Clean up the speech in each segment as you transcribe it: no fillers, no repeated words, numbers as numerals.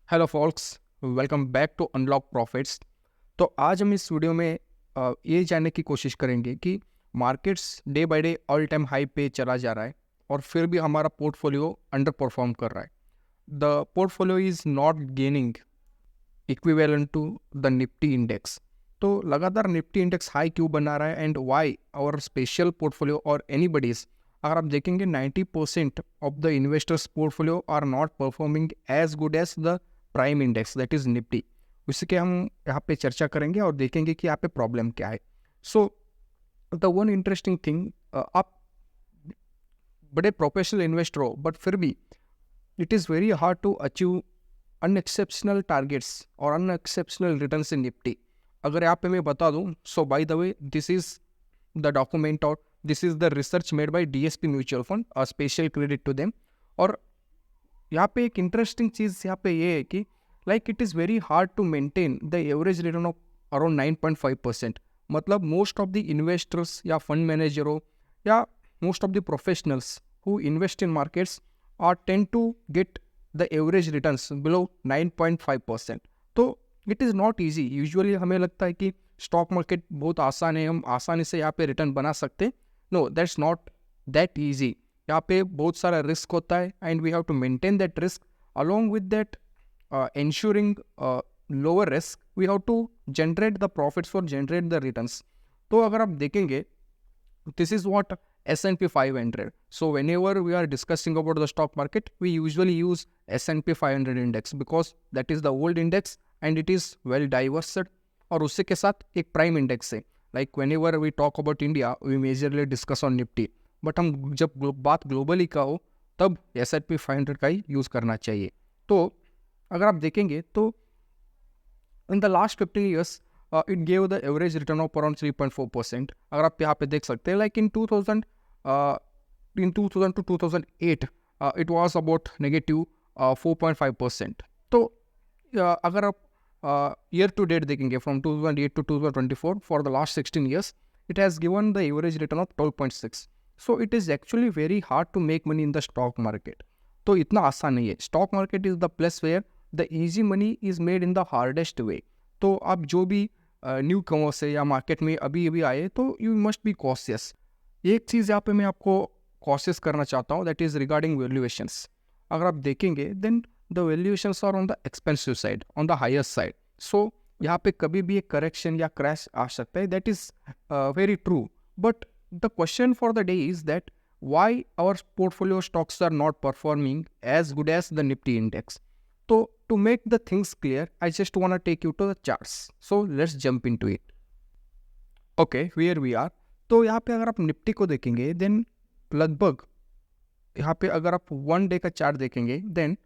Hello folks, welcome back to unlock profits. तो आज हम इस वीडियो में ये जानने की कोशिश करेंगे कि markets day by day all time high पे चला जा रहा है और फिर भी हमारा पोर्टफोलियो अंडर परफॉर्म कर रहा है। The portfolio is not gaining equivalent to the Nifty index. तो लगातार निफ्टी इंडेक्स हाई क्यों बना रहा है and why our special portfolio और एनीबडीज, अगर आप देखेंगे 90% of the investors portfolio are not performing as good as the prime index that is Nifty. उसी के हम यहाँ पे चर्चा करेंगे और देखेंगे कि यहाँ पे प्रॉब्लम क्या है। So the one interesting thing, आप बड़े प्रोफेशनल इन्वेस्टर हो बट फिर भी it is very hard to achieve unexceptional targets और अनएक्सेप्शनल रिटर्न्स इन निफ्टी। अगर यहाँ पे मैं बता दूँ, so by the way this is the document और this is the research made by DSP mutual fund, a special credit to them. और यहाँ पे एक इंटरेस्टिंग चीज़ यहाँ पे ये है कि like it is very hard to maintain the average return of around 9.5%। मतलब मोस्ट ऑफ द इन्वेस्टर्स या फंड मैनेजर हो या most of the professionals who invest in markets are tend to get the average returns below 9.5%। तो it is not easy. Usually हमें लगता है कि stock market बहुत आसान है, हम आसानी से यहाँ पे रिटर्न बना सकते हैं। No, that's not that easy. यहाँ पे बहुत सारा रिस्क होता है and we have to maintain that risk along with that ensuring lower risk we have to generate the profits or generate the returns। तो अगर आप देखेंगे this is what S&P 500। so whenever we are discussing about the stock market we usually use S&P 500 index because that is the old index and it is well diversified। और उसी के साथ एक prime index है। like whenever we talk about India we majorly discuss on Nifty, but हम जब बात globally का हो तब S&P 500 का ही यूज़ करना चाहिए। तो अगर आप देखेंगे तो in the last 15 years it gave the average return of around 3.4%। अगर आप यहाँ पे देख सकते हैं like in 2000 to 2008 it was about negative 4.5%। तो अगर आप ईयर टू डेट देखेंगे from 2008 to 2024 for the last 16 years it has given the average return of 12.6। So it is actually very hard to make money in the stock market. तो इतना आसान नहीं है। Stock market is the place where the easy money is made in the hardest way. तो आप जो भी new commerce है या मार्केट में अभी अभी आए तो यू मस्ट बी कॉशियस। एक चीज़ यहाँ पे मैं आपको कॉशियस करना चाहता हूँ दैट इज़ रिगार्डिंग वैल्यूएशंस। अगर आप देखेंगे then the valuations are on the expensive side, on the higher side. So यहाँ पे कभी भी एक करेक्शन या क्रैश आ सकता है, that is very true. But the question for the day is that why our portfolio stocks are not performing as good as the Nifty index। So to make the things clear, I just want to take you to the charts। So let's jump into it। Okay, where we are। तो यहाँ पे अगर आप Nifty को देखेंगे then लगभग यहाँ पे अगर आप 1 डे का चार्ट देखेंगे देन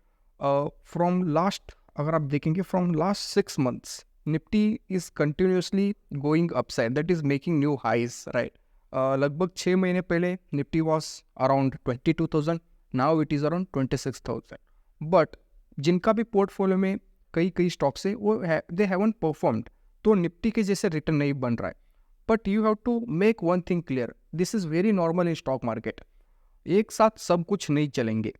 फ्रॉम लास्ट, अगर आप देखेंगे from last 6 months Nifty is continuously going upside, that is making new highs, right. लगभग 6 महीने पहले Nifty was around 22,000, now it is around 26,000। But जिनका भी पोर्टफोलियो में कई कई स्टॉक्स है वो दे हैवंट परफॉर्म्ड, तो निफ्टी के जैसे रिटर्न नहीं बन रहा है। But you have to make one thing clear, this is very normal in stock market. एक साथ सब कुछ नहीं चलेंगे।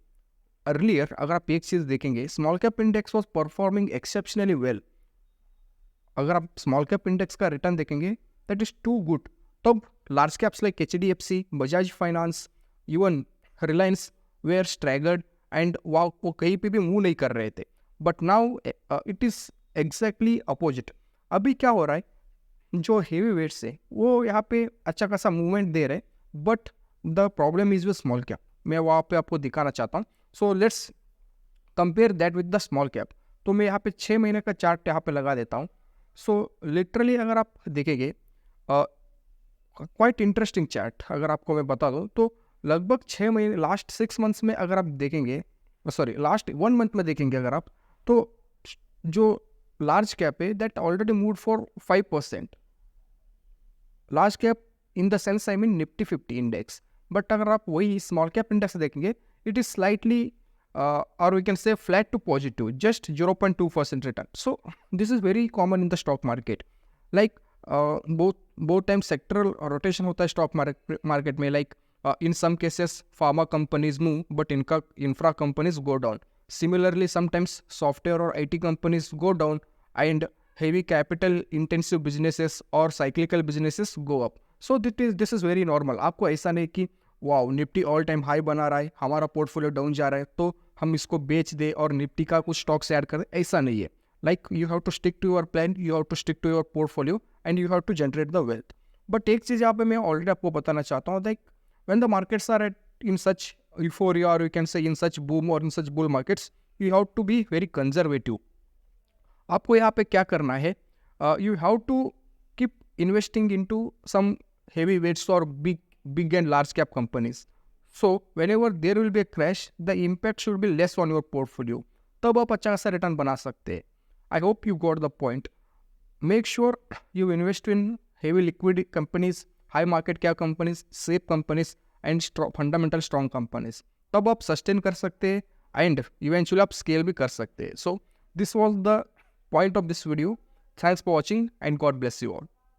अर्लियर अगर आप एक चीज़ देखेंगे, small cap index was performing exceptionally well. अगर आप स्मॉल कैप इंडेक्स का रिटर्न देखेंगे दैट इज़ टू गुड। तब large caps like HDFC, Bajaj Finance, even Reliance were staggered and वो कहीं पे भी मूव नहीं कर रहे थे। But now it is exactly opposite. अभी क्या हो रहा है, जो हेवी वेट्स है वो यहाँ पे अच्छा खासा मूवमेंट दे रहे हैं, but the problem is with small cap. मैं वहाँ पे आपको दिखाना चाहता हूँ। So let's compare that with the small cap. तो मैं यहाँ पे 6 महीने का चार्ट यहाँ पे लगा देता हूँ। सो लिटरली अगर आप देखेंगे क्वाइट इंटरेस्टिंग चार्ट अगर आपको मैं बता दूँ तो लगभग 6 महीने, लास्ट 6 months में अगर आप देखेंगे, सॉरी लास्ट 1 month में देखेंगे अगर आप, तो जो लार्ज कैप है that already move for 5%। Large cap in the sense I mean Nifty 50 index. But अगर आप वही स्मॉल कैप इंडेक्स देखेंगे इट इज़ स्लाइटली और we can say flat to positive, just 0.2% return. So this is very common in the stock market. Like बहुत time sectoral rotation होता है stock market में। Like in some cases pharma companies move but इनका infra companies go down. Similarly, sometimes software or IT companies go down and heavy capital intensive businesses or cyclical businesses go up. So this is very normal. आपको ऐसा नहीं कि wow Nifty all time high बना रहा है, हमारा portfolio down जा रहा है तो हम इसको बेच दे और निफ्टी का कुछ स्टॉक से ऐड कर दे, ऐसा नहीं है. Like you have to stick to your plan, you have to stick to your portfolio and you have to generate the wealth. But एक चीज़ यहाँ पे मैं ऑलरेडी आपको बताना चाहता हूँ, like when the markets are at in such euphoria or you can say in such boom or in such bull markets, you have to be very conservative. आपको यहाँ पे क्या करना है, you have to keep investing into some heavy weights or big and large cap companies. So whenever there will be a crash, the impact should be less on your portfolio. तब आप अच्छा खासा रिटर्न बना सकते हैं. I hope you got the point. Make sure you invest in heavy liquid companies, high market cap companies, safe companies and fundamental strong companies. तब आप sustain कर सकते हैं एंड इवेंचुअली आप स्केल भी कर सकते हैं. So this was the point of this video. Thanks for watching and God bless you all.